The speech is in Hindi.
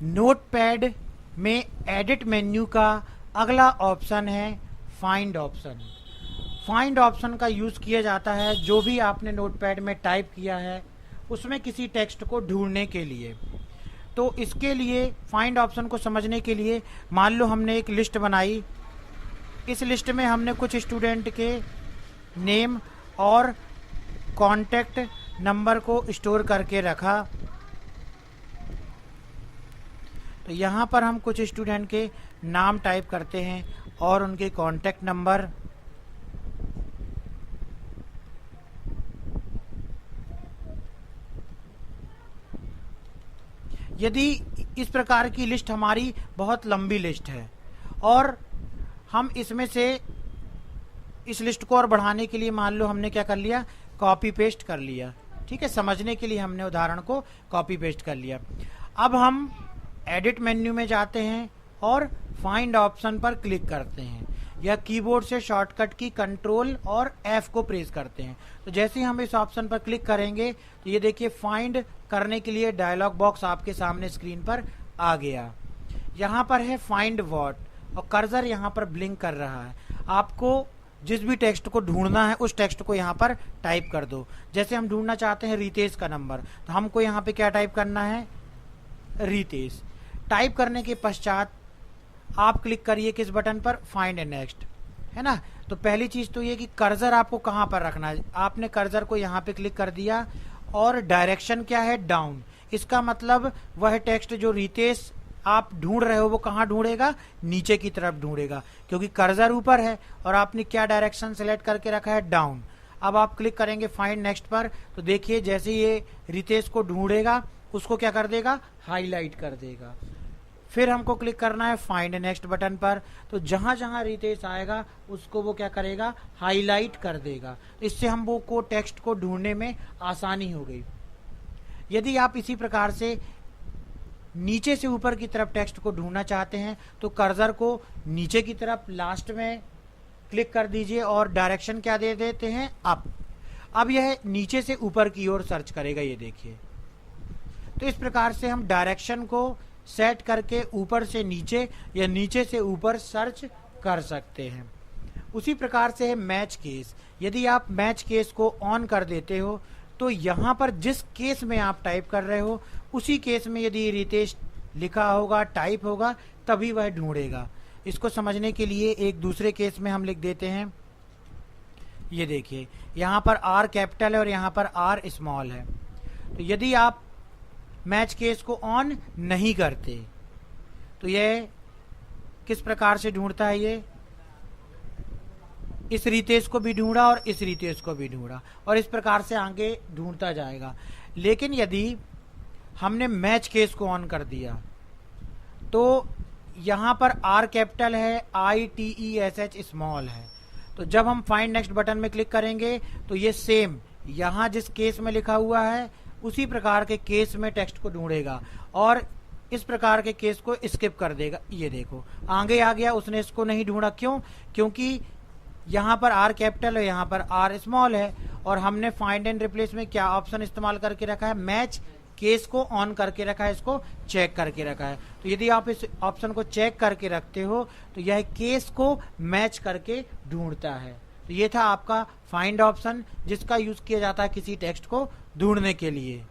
नोटपैड में एडिट मेन्यू का अगला ऑप्शन है फाइंड ऑप्शन। फाइंड ऑप्शन का यूज़ किया जाता है जो भी आपने नोटपैड में टाइप किया है उसमें किसी टेक्स्ट को ढूंढने के लिए। तो इसके लिए फाइंड ऑप्शन को समझने के लिए मान लो हमने एक लिस्ट बनाई, इस लिस्ट में हमने कुछ स्टूडेंट के नेम और कॉन्टैक्ट नंबर को स्टोर करके रखा। तो यहाँ पर हम कुछ स्टूडेंट के नाम टाइप करते हैं और उनके कॉन्टैक्ट नंबर। यदि इस प्रकार की लिस्ट हमारी बहुत लंबी लिस्ट है और हम इसमें से इस लिस्ट को और बढ़ाने के लिए मान लो हमने क्या कर लिया, कॉपी पेस्ट कर लिया। ठीक है, समझने के लिए हमने उदाहरण को कॉपी पेस्ट कर लिया। अब हम एडिट मेन्यू में जाते हैं और फाइंड ऑप्शन पर क्लिक करते हैं या कीबोर्ड से शॉर्टकट की कंट्रोल और F को प्रेस करते हैं। तो जैसे ही हम इस ऑप्शन पर क्लिक करेंगे तो ये देखिए फाइंड करने के लिए डायलॉग बॉक्स आपके सामने स्क्रीन पर आ गया। यहाँ पर है फाइंड व्हाट और कर्सर यहाँ पर ब्लिंक कर रहा है। आपको जिस भी टेक्स्ट को ढूंढना है उस टेक्स्ट को यहाँ पर टाइप कर दो। जैसे हम ढूंढना चाहते हैं रितेश का नंबर, तो हमको यहाँ पे क्या टाइप करना है, रितेश। टाइप करने के पश्चात आप क्लिक करिए किस बटन पर, फाइंड नेक्स्ट, है ना। तो पहली चीज तो ये कि कर्सर आपको कहाँ पर रखना है। आपने कर्सर को यहाँ पे क्लिक कर दिया और डायरेक्शन क्या है, डाउन। इसका मतलब वह टेक्स्ट जो रितेश आप ढूंढ रहे हो वो कहाँ ढूंढेगा, नीचे की तरफ ढूंढेगा, क्योंकि कर्सर ऊपर है और आपने क्या डायरेक्शन सेलेक्ट करके रखा है, डाउन। अब आप क्लिक करेंगे फाइंड नेक्स्ट पर तो देखिए जैसे ये रितेश को ढूंढेगा उसको क्या कर देगा, हाईलाइट कर देगा। फिर हमको क्लिक करना है फाइंड नेक्स्ट बटन पर, तो जहां जहां रितेश आएगा उसको वो क्या करेगा, हाईलाइट कर देगा। इससे हम वो को टेक्स्ट को ढूंढने में आसानी हो गई। यदि आप इसी प्रकार से नीचे से ऊपर की तरफ टेक्स्ट को ढूंढना चाहते हैं तो कर्सर को नीचे की तरफ लास्ट में क्लिक कर दीजिए और डायरेक्शन क्या दे देते हैं, अप। अब यह नीचे से ऊपर की ओर सर्च करेगा, ये देखिए। तो इस प्रकार से हम डायरेक्शन को सेट करके ऊपर से नीचे या नीचे से ऊपर सर्च कर सकते हैं। उसी प्रकार से है मैच केस। यदि आप मैच केस को ऑन कर देते हो तो यहाँ पर जिस केस में आप टाइप कर रहे हो उसी केस में यदि रितेश लिखा होगा, टाइप होगा, तभी वह ढूंढेगा। इसको समझने के लिए एक दूसरे केस में हम लिख देते हैं। ये देखिए यहाँ पर R कैपिटल है और यहाँ पर R स्मॉल है। तो यदि आप मैच केस को ऑन नहीं करते तो यह किस प्रकार से ढूंढता है, ये इस रितेश को भी ढूंढा और इस रितेश को भी ढूंढा और इस प्रकार से आगे ढूंढता जाएगा। लेकिन यदि हमने मैच केस को ऑन कर दिया तो यहाँ पर R कैपिटल है, ITESH स्मॉल है। तो जब हम फाइंड नेक्स्ट बटन में क्लिक करेंगे तो ये सेम यहाँ जिस केस में लिखा हुआ है उसी प्रकार के केस में टेक्स्ट को ढूंढेगा और इस प्रकार के केस को स्किप कर देगा। ये देखो आगे आ गया, उसने इसको नहीं ढूंढा। क्यों? क्योंकि यहाँ पर R कैपिटल है, यहाँ पर R स्मॉल है और हमने फाइंड एंड रिप्लेस में क्या ऑप्शन इस्तेमाल करके रखा है, मैच केस को ऑन करके रखा है, इसको चेक करके रखा है। तो यदि आप इस ऑप्शन को चेक करके रखते हो तो यह केस को मैच करके ढूंढता है। तो ये था आपका फाइंड ऑप्शन जिसका यूज किया जाता है किसी टेक्स्ट को ढूंढने के लिए।